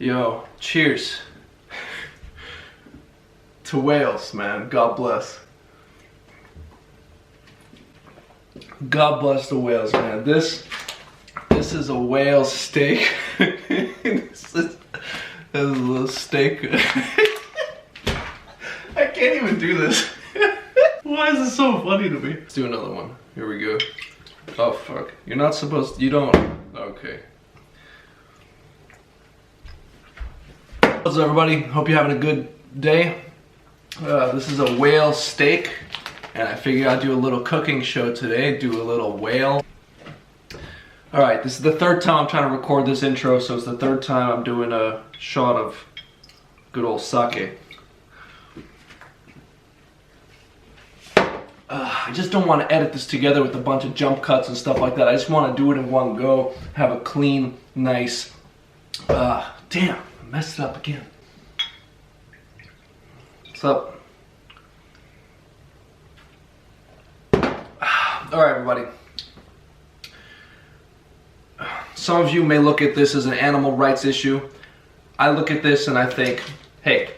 Yo, cheers to whales, man. God bless. God bless the whales, man. This is a whale steak. This is a steak. I can't even do this. Why is this so funny to me? Let's do another one. Here we go. Oh fuck. You're not supposed to, you don't. Okay. What's up, everybody? Hope you're having a good day. This is a whale steak, and I figured I'd do a little cooking show today, do a little whale. Alright, this is the third time I'm trying to record this intro, so it's the third time I'm doing a shot of good old sake. I just don't want to edit this together with a bunch of jump cuts and stuff like that. I just want to do it in one go, have a clean, nice, damn, I messed it up again. What's up? Alright, everybody. Some of you may look at this as an animal rights issue. I look at this and I think, hey,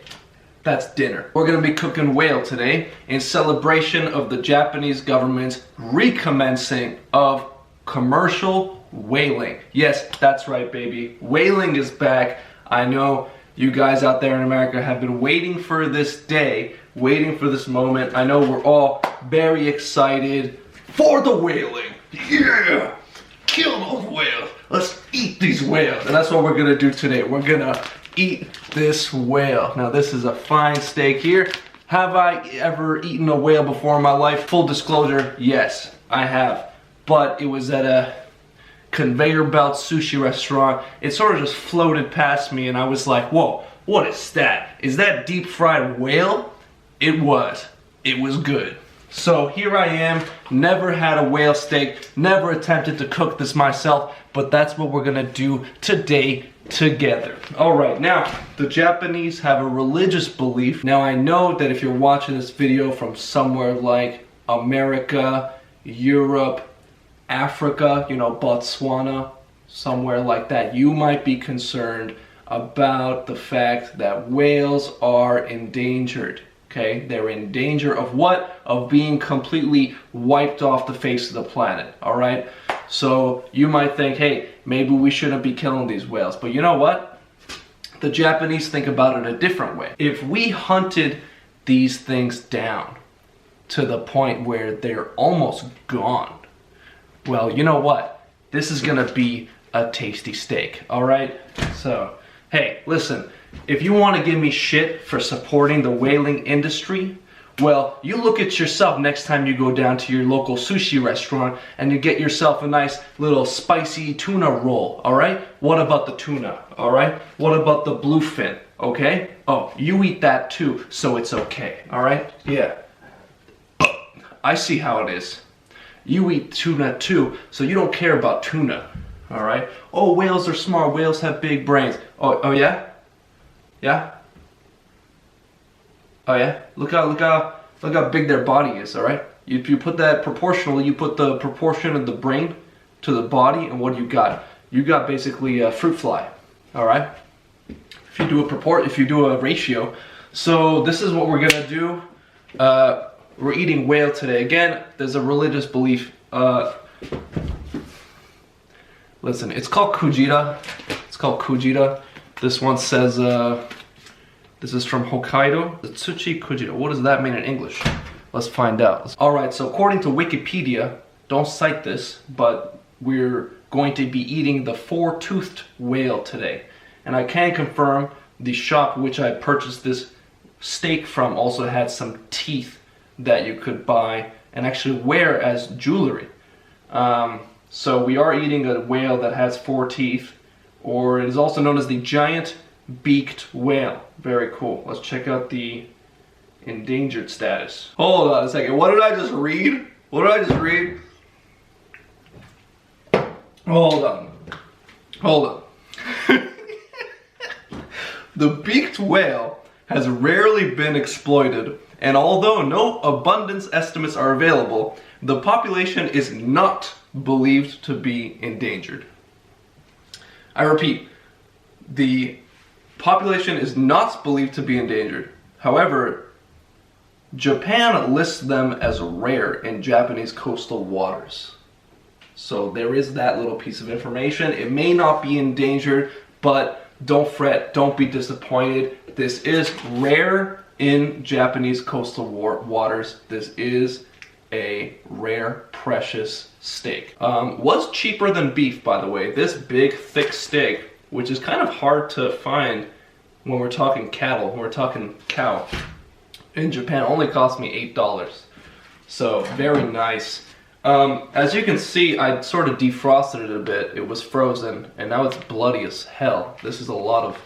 that's dinner. We're gonna be cooking whale today in celebration of the Japanese government's recommencing of commercial whaling. Yes, that's right, baby. Whaling is back. I know you guys out there in America have been waiting for this day, waiting for this moment. I know we're all very excited for the whaling. Yeah! Kill those whales. Let's eat these whales. And that's what we're gonna do today. We're gonna eat this whale. Now this is a fine steak here. Have I ever eaten a whale before in my life? Full disclosure, yes, I have. But it was at a conveyor belt sushi restaurant. It sort of just floated past me and I was like, whoa, what is that? Is that deep fried whale? It was. It was good. So here I am, never had a whale steak, never attempted to cook this myself, but that's what we're gonna do today together. Alright, now, the Japanese have a religious belief. Now I know that if you're watching this video from somewhere like America, Europe, Africa, you know, Botswana, somewhere like that, you might be concerned about the fact that whales are endangered. Okay, they're in danger of what? Of being completely wiped off the face of the planet, all right? So you might think, hey, maybe we shouldn't be killing these whales. But you know what? The Japanese think about it a different way. If we hunted these things down to the point where they're almost gone, well, you know what? This is gonna be a tasty steak, all right? So, hey, listen. If you want to give me shit for supporting the whaling industry, well, you look at yourself next time you go down to your local sushi restaurant and you get yourself a nice little spicy tuna roll, alright? What about the tuna, alright? What about the bluefin, okay? Oh, you eat that too, so it's okay, alright? Yeah. I see how it is. You eat tuna too, so you don't care about tuna, alright? Oh, whales are smart, whales have big brains. Oh yeah? Yeah? Oh yeah? Look how big their body is, alright? If you put that proportionally, you put the proportion of the brain to the body, and what do you got? You got basically a fruit fly, alright? If you do a ratio. So this is what we're gonna do. We're eating whale today. Again, there's a religious belief. Listen, it's called Kujira. It's called Kujira. This one says, this is from Hokkaido. Tsuchi Kujira. What does that mean in English? Let's find out. Alright, so according to Wikipedia, don't cite this, but we're going to be eating the four-toothed whale today. And I can confirm the shop which I purchased this steak from also had some teeth that you could buy and actually wear as jewelry. So we are eating a whale that has 4 teeth. Or it is also known as the giant beaked whale. Very cool. Let's check out the endangered status. Hold on a second. What did I just read? What did I just read? Hold on. Hold on. The beaked whale has rarely been exploited, and although no abundance estimates are available, the population is not believed to be endangered. I repeat, the Population is not believed to be endangered. However, Japan lists them as rare in Japanese coastal waters. So there is that little piece of information. It may not be endangered, but don't fret, don't be disappointed. This is rare in Japanese coastal waters. This is a rare, precious steak. Was cheaper than beef, by the way. This big, thick steak, which is kind of hard to find when we're talking cattle, when we're talking cow, in Japan, only cost me $8. So, very nice. As you can see, I sort of defrosted it a bit. It was frozen, and now it's bloody as hell. This is a lot of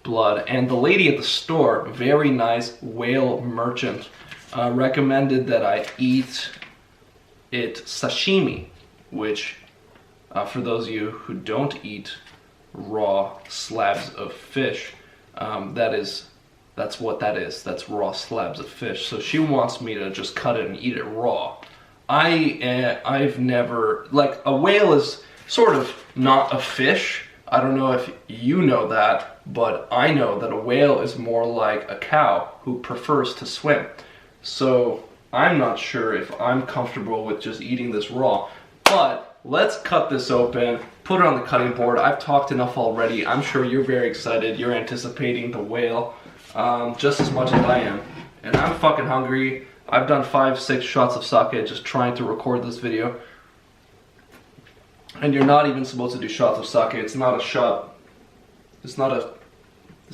blood. And the lady at the store, very nice whale merchant, recommended that I eat it sashimi, which, for those of you who don't eat raw slabs of fish, that's what that is. That's raw slabs of fish. So she wants me to just cut it and eat it raw. I've never, like, a whale is sort of not a fish. I don't know if you know that, but I know that a whale is more like a cow who prefers to swim. So I'm not sure if I'm comfortable with just eating this raw, but let's cut this open, put it on the cutting board. I've talked enough already. I'm sure you're very excited. You're anticipating the whale just as much as I am. And I'm fucking hungry. I've done 5-6 shots of sake just trying to record this video. And you're not even supposed to do shots of sake. It's not a shot. It's not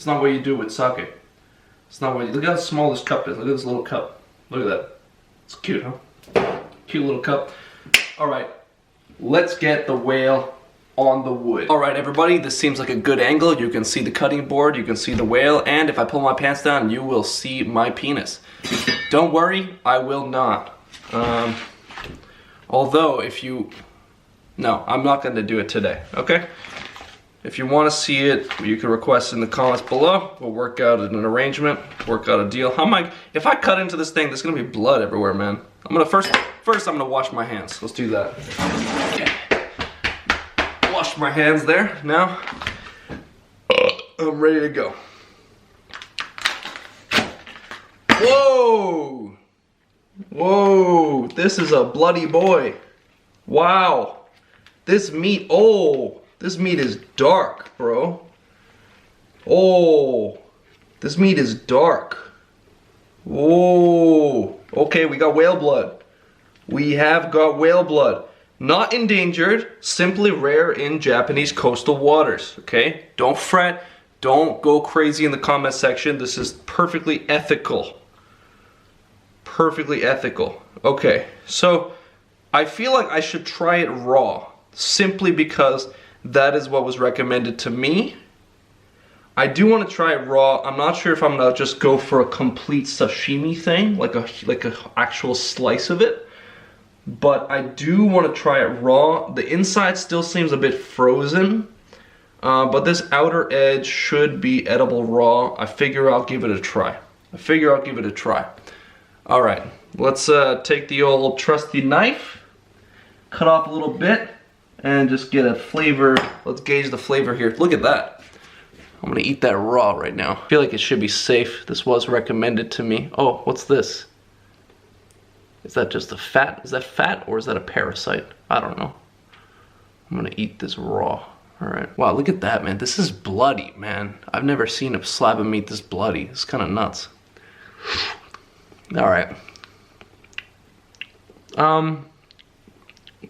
what you do with sake. It's not what you, look how small this cup is. Look at this little cup. Look at that. It's cute, huh? Cute little cup. Alright, let's get the whale on the wood. Alright everybody, this seems like a good angle. You can see the cutting board, you can see the whale, and if I pull my pants down, you will see my penis. Don't worry, I will not. Although, if you... No, I'm not going to do it today, okay? If you want to see it, you can request in the comments below. We'll work out an arrangement, work out a deal. If I cut into this thing, there's going to be blood everywhere, man. I'm going to first I'm going to wash my hands. Let's do that. Okay. Wash my hands there. Now, I'm ready to go. Whoa! Whoa! This is a bloody boy. Wow! This meat, oh! This meat is dark, bro. Oh! This meat is dark. Oh! Okay, we got whale blood. We have got whale blood. Not endangered, simply rare in Japanese coastal waters, okay? Don't fret, don't go crazy in the comment section. This is perfectly ethical. Perfectly ethical. Okay, so I feel like I should try it raw, simply because that is what was recommended to me. I do want to try it raw. I'm not sure if I'm gonna just go for a complete sashimi thing, like a actual slice of it. But I do want to try it raw. The inside still seems a bit frozen, but this outer edge should be edible raw. I figure I'll give it a try. All right, let's take the old trusty knife, cut off a little bit, and just get a flavor. Let's gauge the flavor here. Look at that. I'm gonna eat that raw right now. I feel like it should be safe. This was recommended to me. Oh, what's this? Is that just a fat? Is that fat or is that a parasite? I don't know. I'm gonna eat this raw. All right. Wow, look at that, man. This is bloody, man. I've never seen a slab of meat this bloody. It's kind of nuts. All right.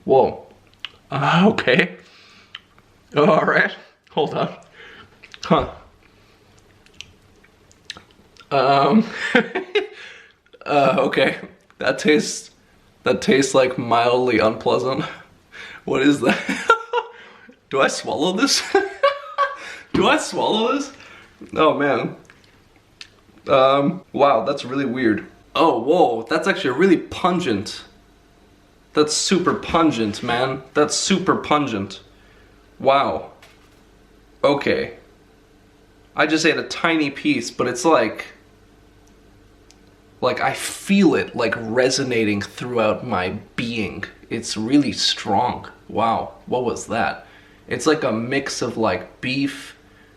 Whoa. Okay. All right. Hold on. Huh. Okay. That tastes like mildly unpleasant. What is that? Do I swallow this? Do I swallow this? Oh man. Wow, that's really weird. Oh, whoa, that's actually really pungent. That's super pungent, man. That's super pungent. Wow. Okay. I just ate a tiny piece, but it's like I feel it like resonating throughout my being. It's really strong. Wow, what was that? It's like a mix of like beef,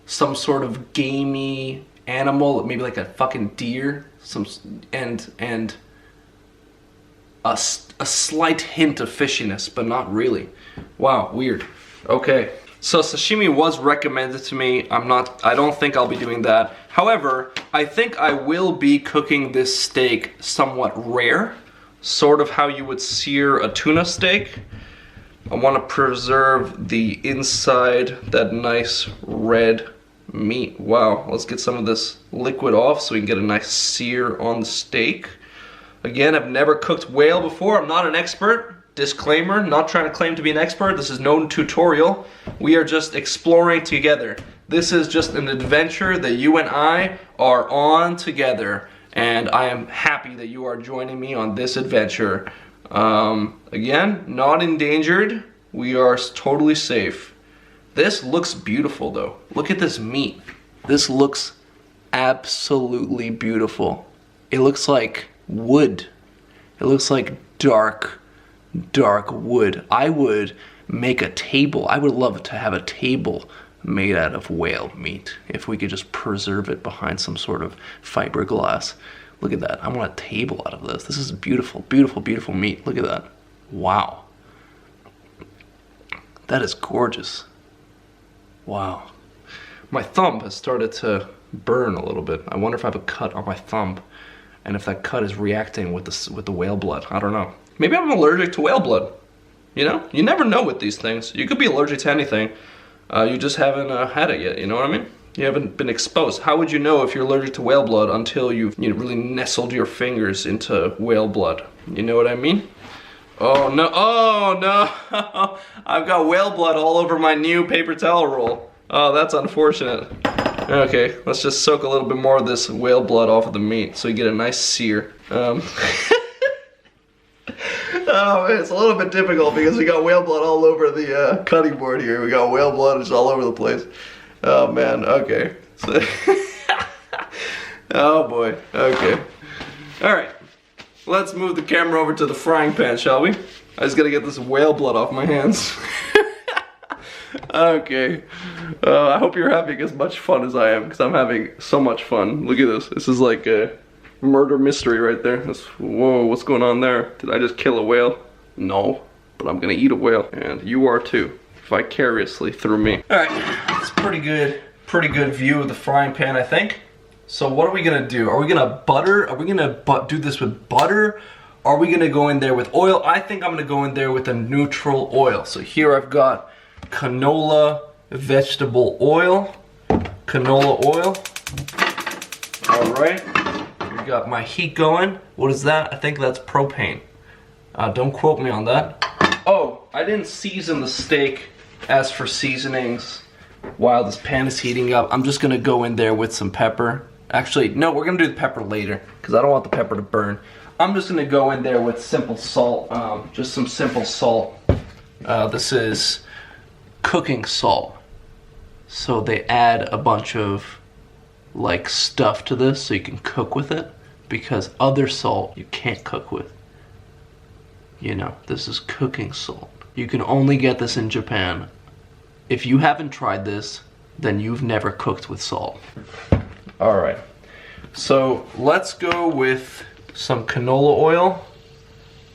some sort of gamey animal, maybe like a fucking deer, and a slight hint of fishiness, but not really. Wow, weird. Okay. So sashimi was recommended to me. I don't think I'll be doing that. However, I think I will be cooking this steak somewhat rare, sort of how you would sear a tuna steak. I want to preserve the inside, that nice red meat. Wow, let's get some of this liquid off so we can get a nice sear on the steak. Again, I've never cooked whale before. I'm not an expert. Disclaimer, not trying to claim to be an expert. This is no tutorial. We are just exploring together. This is just an adventure that you and I are on together. And I am happy that you are joining me on this adventure. Again, not endangered. We are totally safe. This looks beautiful though. Look at this meat. This looks absolutely beautiful. It looks like wood. It looks like dark wood. I would make a table. I would love to have a table made out of whale meat if we could just preserve it behind some sort of fiberglass. Look at that. I want a table out of this. This is beautiful, beautiful, beautiful meat. Look at that. Wow. That is gorgeous. Wow. My thumb has started to burn a little bit. I wonder if I have a cut on my thumb and if that cut is reacting with the whale blood. I don't know. Maybe I'm allergic to whale blood. You know? You never know with these things. You could be allergic to anything. You just haven't had it yet, you know what I mean? You haven't been exposed. How would you know if you're allergic to whale blood until you've really nestled your fingers into whale blood? You know what I mean? Oh no, oh no! I've got whale blood all over my new paper towel roll. Oh, that's unfortunate. Okay, let's just soak a little bit more of this whale blood off of the meat so you get a nice sear. Oh man, it's a little bit difficult because we got whale blood all over the cutting board here. We got whale blood just all over the place. Oh man, okay. So oh boy, okay. Alright, let's move the camera over to the frying pan, shall we? I just gotta get this whale blood off my hands. Okay. I hope you're having as much fun as I am, because I'm having so much fun. Look at this. This is like a murder mystery right there. Whoa, what's going on there? Did I just kill a whale? No, but I'm gonna eat a whale, and you are too, vicariously through me. All right, it's pretty good view of the frying pan, I think. So what are we gonna do? Are we gonna butter? Are we gonna do this with butter? Are we gonna go in there with oil? I think I'm gonna go in there with a neutral oil. So here I've got canola vegetable oil. Canola oil. All right. Got my heat going. What is that? I think that's propane. Don't quote me on that. Oh, I didn't season the steak. As for seasonings, while this pan is heating up, I'm just gonna go in there with some pepper. Actually, no, we're gonna do the pepper later because I don't want the pepper to burn. I'm just gonna go in there with simple salt, just some simple salt. This is cooking salt. So they add a bunch of like stuff to this so you can cook with it, because other salt you can't cook with. You know, this is cooking salt. You can only get this in Japan. If you haven't tried this, then you've never cooked with salt. All right, so let's go with some canola oil.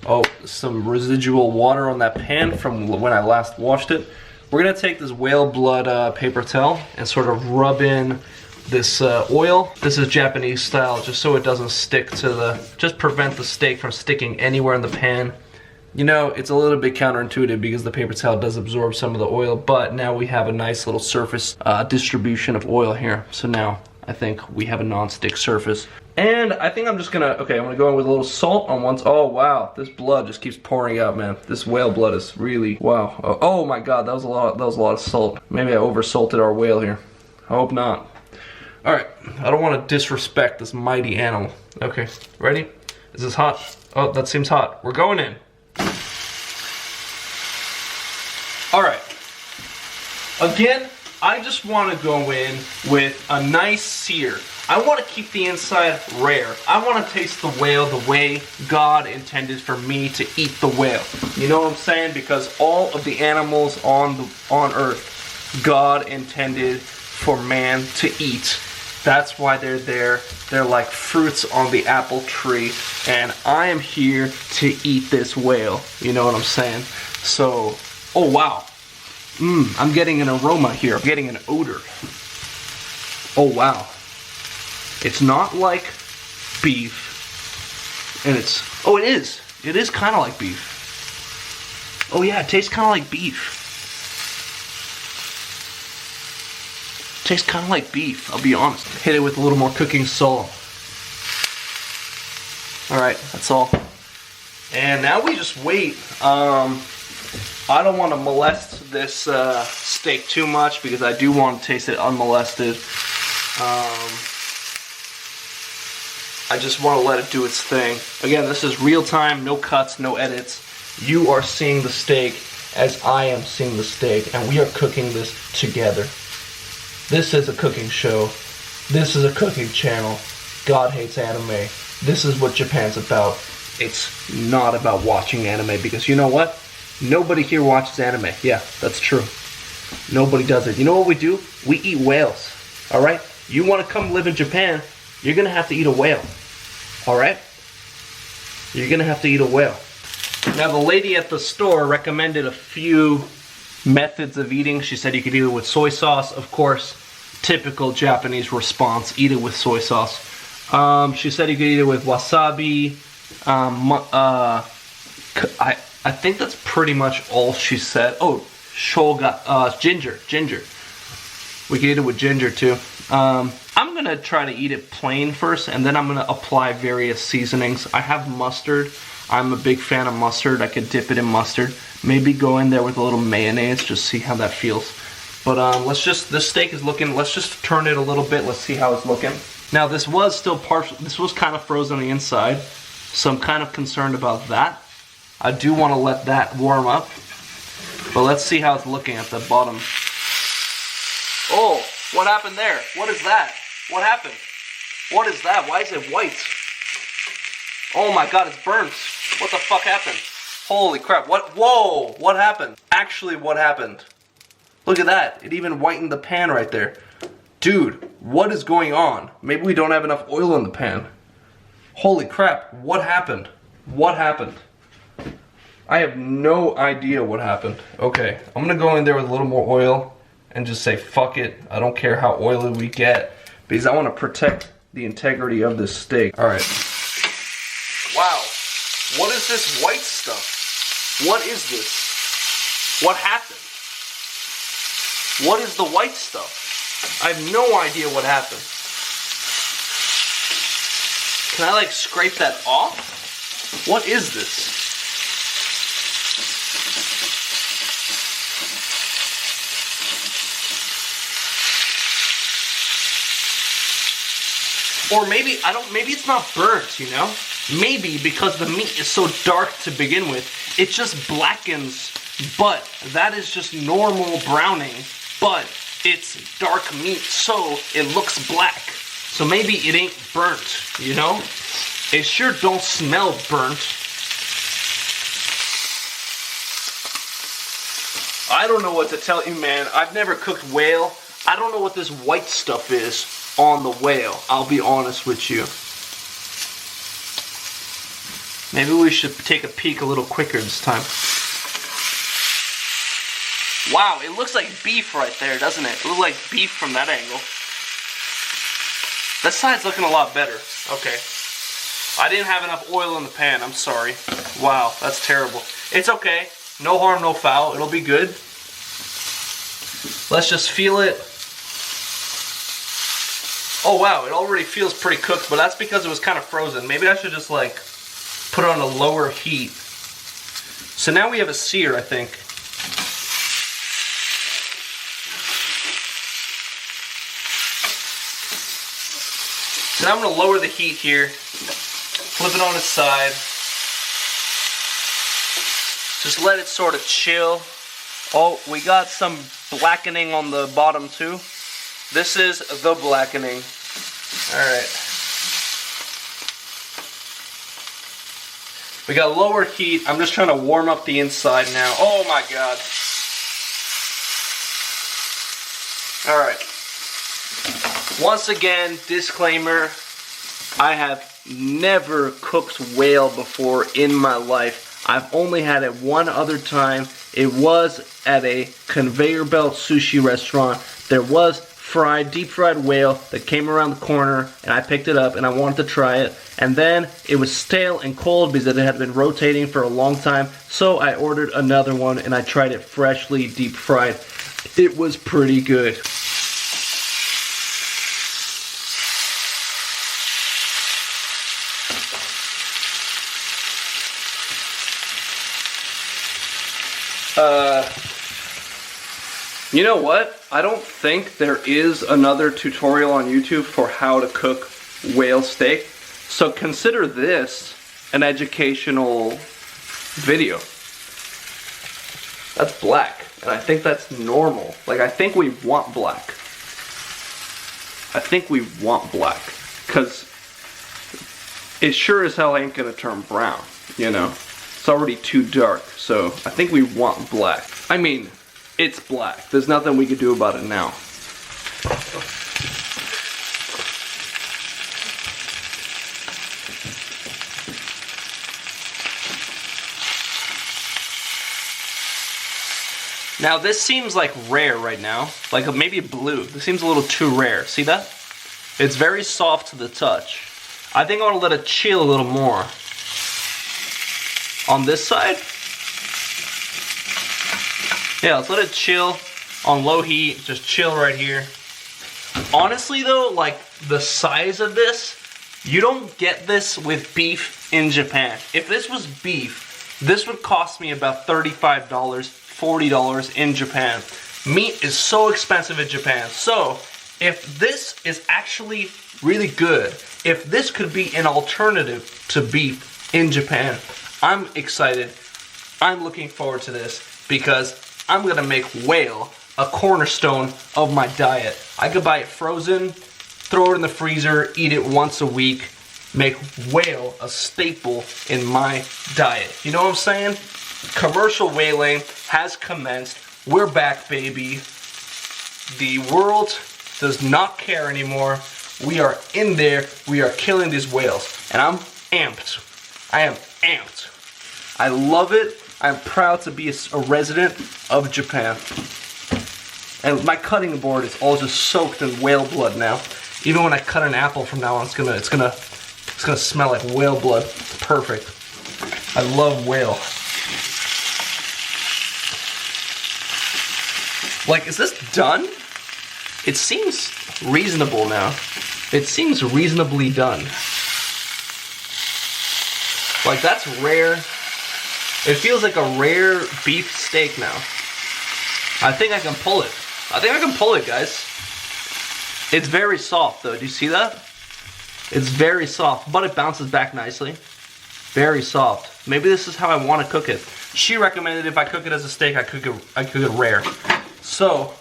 Oh, some residual water on that pan from when I last washed it. We're gonna take this whale blood paper towel and sort of rub in this oil. This is Japanese style, just so it doesn't stick to just prevent the steak from sticking anywhere in the pan. You know, it's a little bit counterintuitive because the paper towel does absorb some of the oil, but now we have a nice little surface distribution of oil here. So now I think we have a non-stick surface. And I think I'm just gonna, okay, I'm gonna go in with a little salt on one. Oh wow, this blood just keeps pouring out, man. This whale blood is really, wow. Oh my God, that was a lot of salt. Maybe I over-salted our whale here. I hope not. All right, I don't want to disrespect this mighty animal. Okay, ready? Is this hot? Oh, that seems hot. We're going in. All right. Again, I just want to go in with a nice sear. I want to keep the inside rare. I want to taste the whale the way God intended for me to eat the whale. You know what I'm saying? Because all of the animals on Earth, God intended for man to eat. That's why they're there. They're like fruits on the apple tree. And I am here to eat this whale. You know what I'm saying? So, oh wow. I'm getting an aroma here. I'm getting an odor. Oh wow. It's not like beef. And it's, oh it is. It is kind of like beef. Oh yeah, it tastes kind of like beef. Tastes kind of like beef, I'll be honest. Hit it with a little more cooking salt. Alright, that's all. And now we just wait. I don't want to molest this steak too much because I do want to taste it unmolested. I just want to let it do its thing. Again, this is real time, no cuts, no edits. You are seeing the steak as I am seeing the steak, and we are cooking this together. This is a cooking show. This is a cooking channel. God hates anime. This is what Japan's about. It's not about watching anime because you know what? Nobody here watches anime. Yeah, that's true. Nobody does it. You know what we do? We eat whales. Alright? You want to come live in Japan, you're going to have to eat a whale. Alright? You're going to have to eat a whale. Now the lady at the store recommended a few methods of eating. She said you could eat it with soy sauce, of course. Typical Japanese response, eat it with soy sauce. She said you could eat it with wasabi. I think that's pretty much all she said. Oh, shoga, ginger. We could eat it with ginger too. I'm gonna try to eat it plain first, and then I'm gonna apply various seasonings. I have mustard. I'm a big fan of mustard. I could dip it in mustard. Maybe go in there with a little mayonnaise, just see how that feels. But this steak is looking, let's just turn it a little bit. Let's see how it's looking. Now this was still this was kind of frozen on the inside, so I'm kind of concerned about that. I do want to let that warm up, but let's see how it's looking at the bottom. Oh, what happened there? What is that? What happened? What is that? Why is it white? Oh my god, it's burnt. What the fuck happened? Holy crap, what? Whoa, what happened? Actually, what happened? Look at that, it even whitened the pan right there. Dude, what is going on? Maybe we don't have enough oil in the pan. Holy crap, what happened? What happened? I have no idea what happened. Okay, I'm gonna go in there with a little more oil and just say fuck it. I don't care how oily we get because I want to protect the integrity of this steak. All right. Wow, what is this white stuff? What is this? What happened? What is the white stuff? I have no idea what happened. Can I like scrape that off? What is this? Or maybe, maybe it's not burnt, you know? Maybe because the meat is so dark to begin with, it just blackens, but that is just normal browning, but it's dark meat, so it looks black. So maybe it ain't burnt, you know? It sure don't smell burnt. I don't know what to tell you, man. I've never cooked whale. I don't know what this white stuff is on the whale. I'll be honest with you. Maybe we should take a peek a little quicker this time. Wow, it looks like beef right there, doesn't it? It looks like beef from that angle. That side's looking a lot better. Okay. I didn't have enough oil in the pan, I'm sorry. Wow, that's terrible. It's okay. No harm, no foul. It'll be good. Let's just feel it. Oh wow, it already feels pretty cooked, but that's because it was kind of frozen. Maybe I should just like put it on a lower heat. So now we have a sear, I think. So now I'm going to lower the heat here, flip it on its side. Just let it sort of chill. Oh, we got some blackening on the bottom too. This is the blackening. Alright. We got lower heat. I'm just trying to warm up the inside now. Oh my god. Alright. Once again, disclaimer, I have never cooked whale before in my life. I've only had it one other time. It was at a conveyor belt sushi restaurant. There was deep fried whale that came around the corner, and I picked it up and I wanted to try it. And then it was stale and cold because it had been rotating for a long time. So I ordered another one and I tried it freshly deep fried. It was pretty good. You know what? I don't think there is another tutorial on YouTube for how to cook whale steak. So consider this an educational video. That's black, and I think that's normal. Like, I think we want black. I think we want black, because it sure as hell ain't gonna turn brown, you know? It's already too dark, so I think we want black. I mean, it's black. There's nothing we can do about it now. Now this seems like rare right now, like maybe blue. This seems a little too rare. See that? It's very soft to the touch. I think I want to let it chill a little more. On this side? Yeah, let's let it chill on low heat. Just chill right here. Honestly though, like the size of this, you don't get this with beef in Japan. If this was beef, this would cost me about $35, $40 in Japan. Meat is so expensive in Japan. So if this is actually really good, if this could be an alternative to beef in Japan, I'm excited. I'm looking forward to this because I'm gonna make whale a cornerstone of my diet. I could buy it frozen, throw it in the freezer, eat it once a week, make whale a staple in my diet. You know what I'm saying? Commercial whaling has commenced. We're back, baby. The world does not care anymore. We are in there. We are killing these whales. And I'm amped. I am amped. I love it. I'm proud to be a resident of Japan. And my cutting board is all just soaked in whale blood now. Even when I cut an apple from now on, it's gonna smell like whale blood. It's perfect. I love whale. Like, is this done? It seems reasonable now. It seems reasonably done. Like, that's rare. It feels like a rare beef steak now. I think I can pull it. I think I can pull it, guys. It's very soft, though. Do you see that? It's very soft, but it bounces back nicely. Very soft. Maybe this is how I want to cook it. She recommended if I cook it as a steak, I cook it rare. So,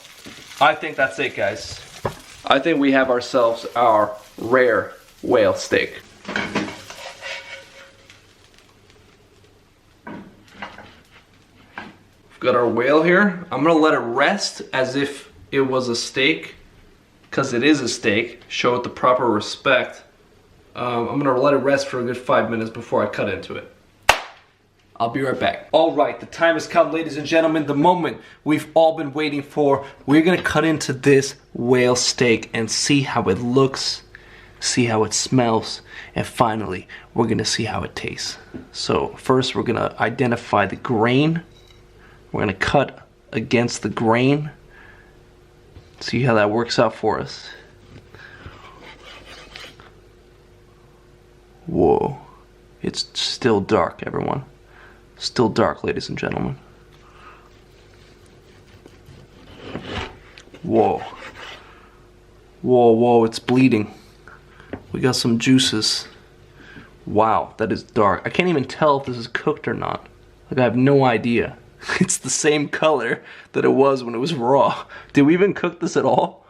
I think that's it, guys. I think we have ourselves our rare whale steak. Got our whale here. I'm gonna let it rest as if it was a steak, because it is a steak. Show it the proper respect. I'm gonna let it rest for a good 5 minutes before I cut into it. I'll be right back. All right, the time has come, ladies and gentlemen, the moment we've all been waiting for. We're gonna cut into this whale steak and see how it looks, see how it smells, and finally, we're gonna see how it tastes. So first, we're gonna identify the grain. We're gonna cut against the grain. See how that works out for us. Whoa, it's still dark, everyone. Still dark, ladies and gentlemen. Whoa. Whoa, whoa, it's bleeding. We got some juices. Wow, that is dark. I can't even tell if this is cooked or not. Like, I have no idea. It's the same color that it was when it was raw. Did we even cook this at all?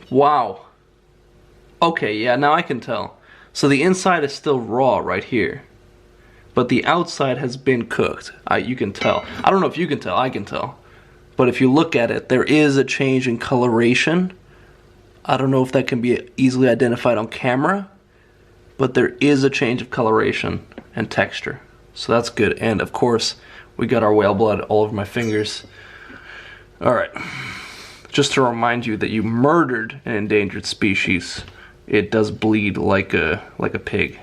Wow. Okay, yeah, now I can tell. So the inside is still raw right here. but the outside has been cooked. You can tell. I don't know if you can tell, I can tell. But if you look at it, there is a change in coloration. I don't know if that can be easily identified on camera, but there is a change of coloration and texture. So that's good. And of course, we got our whale blood all over my fingers. All right. Just to remind you that you murdered an endangered species. It does bleed like a pig.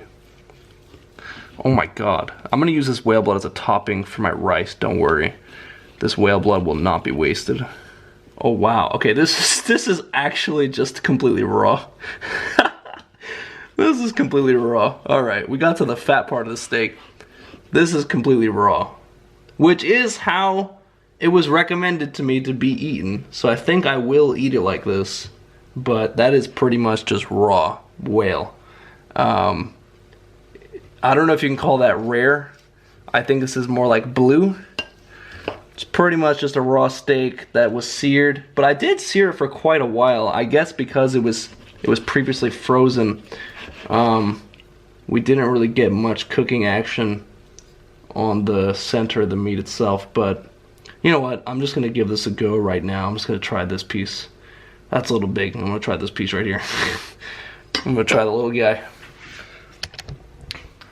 Oh my god. I'm gonna use this whale blood as a topping for my rice, don't worry. This whale blood will not be wasted. Oh wow, okay, this is actually just completely raw. This is completely raw. Alright, we got to the fat part of the steak. This is completely raw. Which is how it was recommended to me to be eaten. So I think I will eat it like this. But that is pretty much just raw whale. I don't know if you can call that rare. I think this is more like blue. It's pretty much just a raw steak that was seared, but I did sear it for quite a while. I guess because it was previously frozen. We didn't really get much cooking action on the center of the meat itself, but you know what? I'm just gonna give this a go right now. I'm just gonna try this piece. That's a little big. I'm gonna try this piece right here. I'm gonna try the little guy.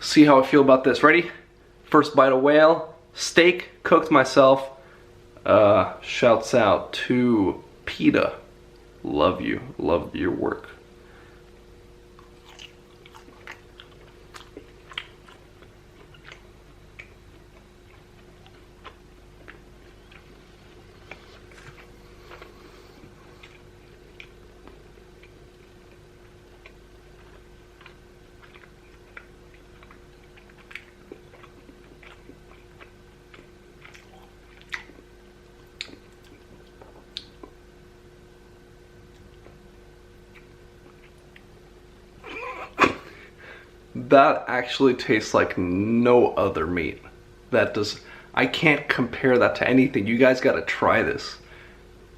See how I feel about this. Ready? First bite of whale. Steak, cooked myself. Shouts out to PETA. Love you. Love your work. That actually tastes like no other meat. I can't compare that to anything. You guys gotta try this.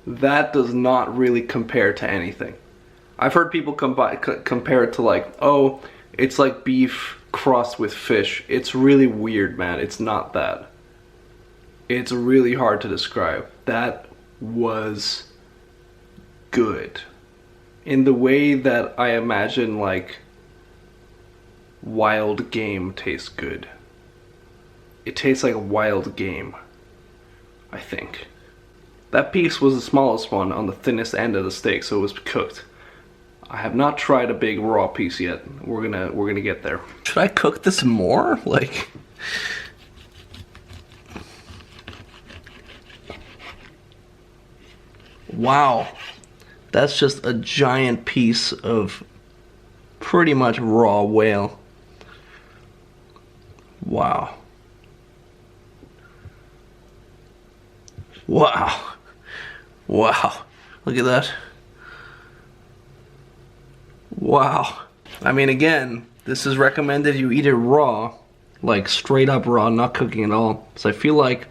That does not really compare to anything. I've heard people compare it to like, oh, it's like beef crossed with fish. It's really weird, man. It's not that. It's really hard to describe. That was good. In the way that I imagine like wild game tastes good. It tastes like a wild game, I think. That piece was the smallest one on the thinnest end of the steak, so it was cooked. I have not tried a big raw piece yet. We're gonna get there. Should I cook this more? Like, wow. That's just a giant piece of pretty much raw whale. Wow. Wow. Wow. Look at that. Wow. I mean, again, this is recommended you eat it raw, like straight up raw, not cooking at all. So I feel like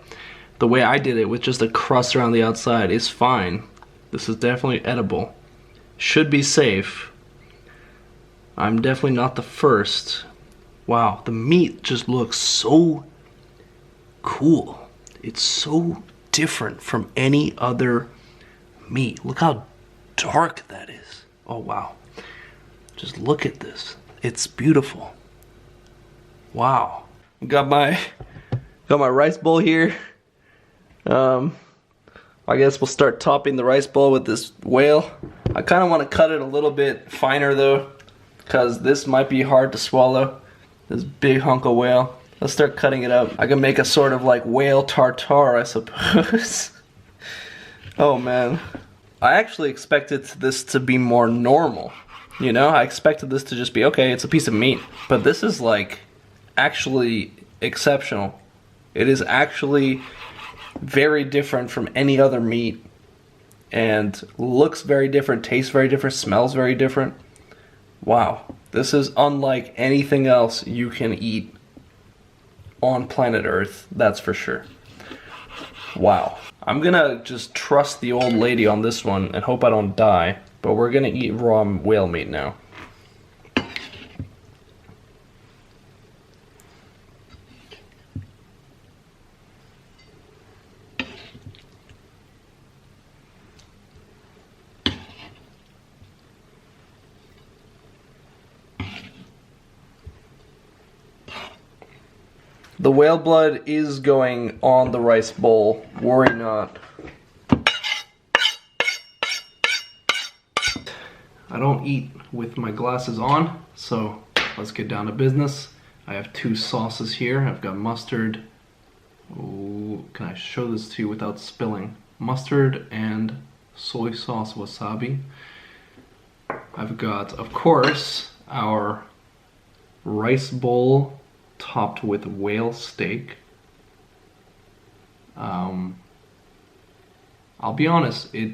the way I did it with just a crust around the outside is fine. This is definitely edible. Should be safe. I'm definitely not the first. Wow, the meat just looks so cool. It's so different from any other meat. Look how dark that is. Oh wow. Just look at this. It's beautiful. Wow. Got my rice bowl here. I guess we'll start topping the rice bowl with this whale. I kind of want to cut it a little bit finer though, because this might be hard to swallow. This big hunk of whale. Let's start cutting it up. I can make a sort of like whale tartare, I suppose. Oh man. I actually expected this to be more normal. You know, I expected this to just be, okay, it's a piece of meat. But this is like actually exceptional. It is actually very different from any other meat. And looks very different, tastes very different, smells very different. Wow. This is unlike anything else you can eat on planet Earth, that's for sure. Wow. I'm gonna just trust the old lady on this one and hope I don't die, but we're gonna eat raw whale meat now. The whale blood is going on the rice bowl. Worry not. I don't eat with my glasses on, so let's get down to business. I have 2 sauces here. I've got mustard. Ooh, can I show this to you without spilling? Mustard and soy sauce wasabi. I've got, of course, our rice bowl topped with whale steak. I'll be honest, it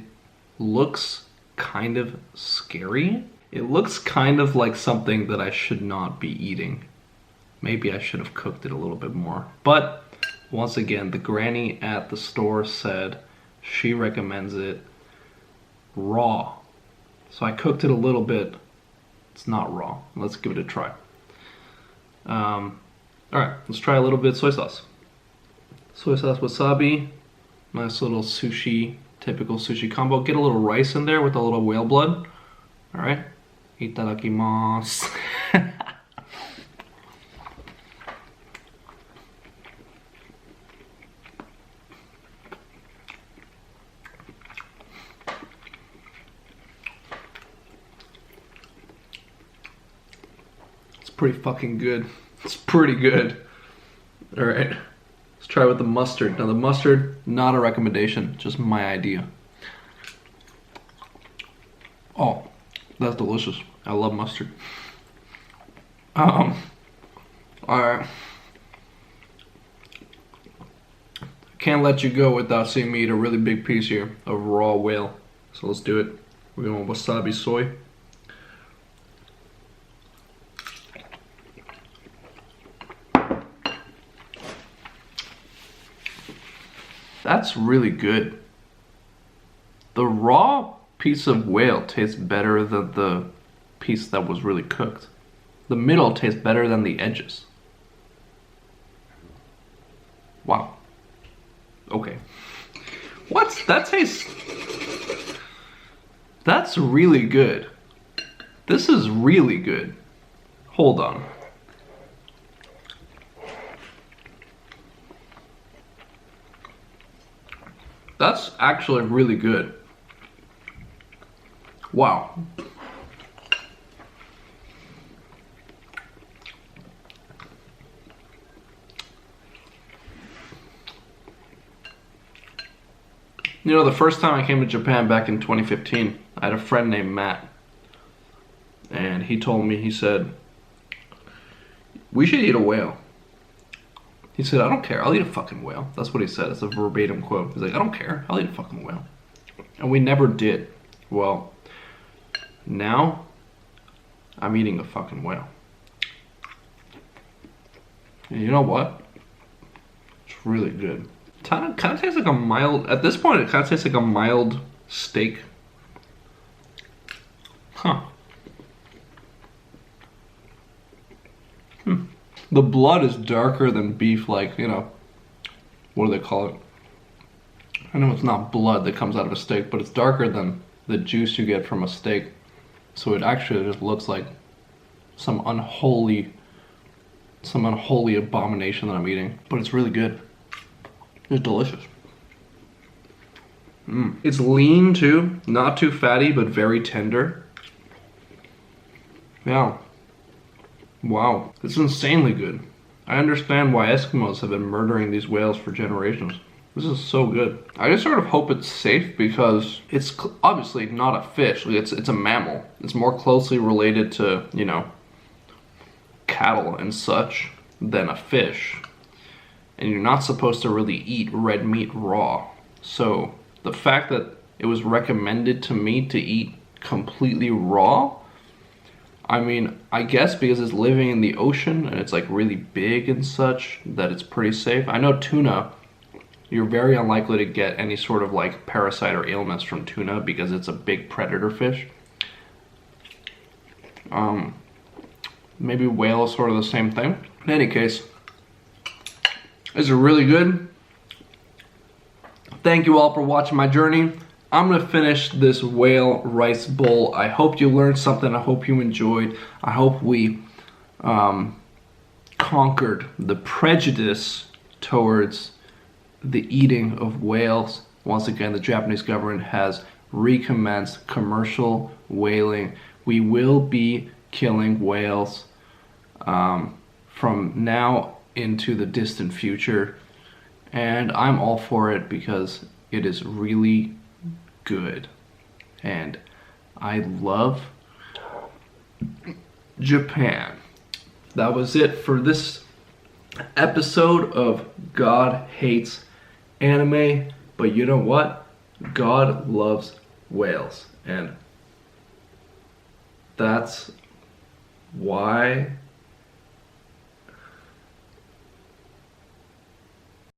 looks kind of scary. It looks kind of like something that I should not be eating. Maybe I should have cooked it a little bit more. But once again, the granny at the store said she recommends it raw. So I cooked it a little bit. It's not raw. Let's give it a try. Alright, let's try a little bit of soy sauce. Soy sauce, wasabi. Nice little sushi, typical sushi combo. Get a little rice in there with a little whale blood. Alright. Itadakimasu. It's pretty fucking good. It's pretty good. Alright. Let's try with the mustard. Now the mustard, not a recommendation, just my idea. Oh, that's delicious. I love mustard. Alright. Can't let you go without seeing me eat a really big piece here of raw whale. So let's do it. We're going wasabi soy. That's really good. The raw piece of whale tastes better than the piece that was really cooked. The middle tastes better than the edges. Wow. Okay. What? That tastes... That's really good. This is really good. Hold on. That's actually really good. Wow. You know, the first time I came to Japan back in 2015, I had a friend named Matt. And he told me, he said, we should eat a whale. He said, I don't care, I'll eat a fucking whale. That's what he said, it's a verbatim quote. He's like, I don't care, I'll eat a fucking whale. And we never did. Well, now, I'm eating a fucking whale. And you know what? It's really good. Kind of tastes like a mild, at this point it kind of tastes like a mild steak. Huh. The blood is darker than beef, like, you know, what do they call it? I know it's not blood that comes out of a steak, but it's darker than the juice you get from a steak. So it actually just looks like some unholy abomination that I'm eating. But it's really good. It's delicious. It's lean too, not too fatty, but very tender. Yeah. Wow, it's insanely good. I understand why Eskimos have been murdering these whales for generations. This is so good. I just sort of hope it's safe because it's obviously not a fish. It's a mammal. It's more closely related to, you know, cattle and such than a fish. And you're not supposed to really eat red meat raw. So the fact that it was recommended to me to eat completely raw, I mean, I guess because it's living in the ocean and it's like really big and such, that it's pretty safe. I know tuna, you're very unlikely to get any sort of like parasite or ailments from tuna because it's a big predator fish. Maybe whale is sort of the same thing. In any case, this is really good. Thank you all for watching my journey. I'm gonna finish this whale rice bowl. I hope you learned something. I hope you enjoyed. I hope we conquered the prejudice towards the eating of whales. Once again, the Japanese government has recommenced commercial whaling. We will be killing whales from now into the distant future, and I'm all for it because it is really good, and I love Japan. That was it for this episode of God Hates Anime, but you know what? God loves whales, and that's why